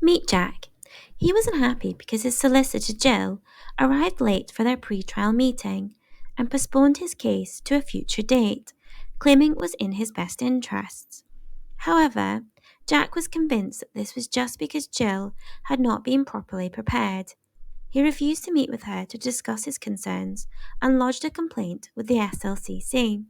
Meet Jack. He was unhappy because his solicitor Jill arrived late for their pre-trial meeting and postponed his case to a future date, claiming it was in his best interests. However, Jack was convinced that this was just because Jill had not been properly prepared. He refused to meet with her to discuss his concerns and lodged a complaint with the SLCC.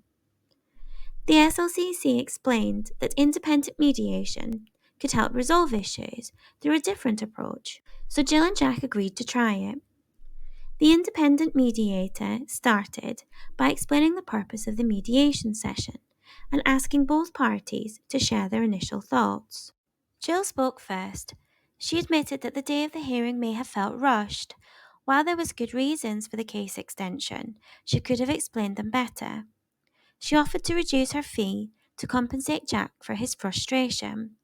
The SLCC explained that independent mediation could help resolve issues through a different approach, so Jill and Jack agreed to try it. The independent mediator started by explaining the purpose of the mediation session and asking both parties to share their initial thoughts. Jill spoke first. She admitted that the day of the hearing may have felt rushed. While there was good reasons for the case extension, she could have explained them better. She offered to reduce her fee to compensate Jack for his frustration.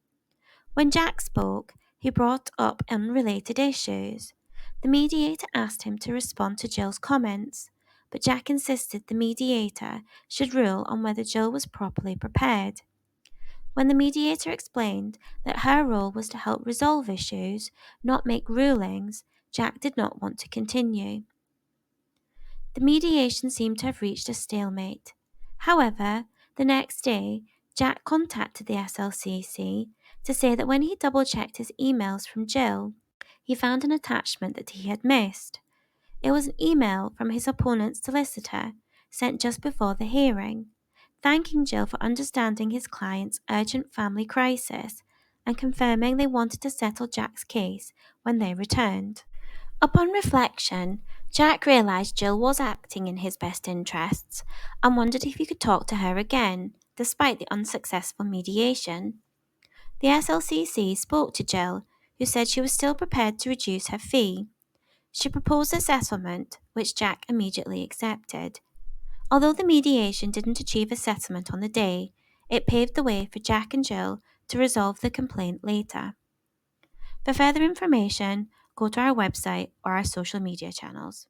When Jack spoke, he brought up unrelated issues. The mediator asked him to respond to Jill's comments, but Jack insisted the mediator should rule on whether Jill was properly prepared. When the mediator explained that her role was to help resolve issues, not make rulings, Jack did not want to continue. The mediation seemed to have reached a stalemate. However, the next day, Jack contacted the SLCC to say that when he double checked his emails from Jill, he found an attachment that he had missed. It was an email from his opponent's solicitor sent just before the hearing, thanking Jill for understanding his client's urgent family crisis and confirming they wanted to settle Jack's case when they returned. Upon reflection, Jack realised Jill was acting in his best interests and wondered if he could talk to her again, despite the unsuccessful mediation. The SLCC spoke to Jill, who said she was still prepared to reduce her fee. She proposed a settlement, which Jack immediately accepted. Although the mediation didn't achieve a settlement on the day, it paved the way for Jack and Jill to resolve the complaint later. For further information, go to our website or our social media channels.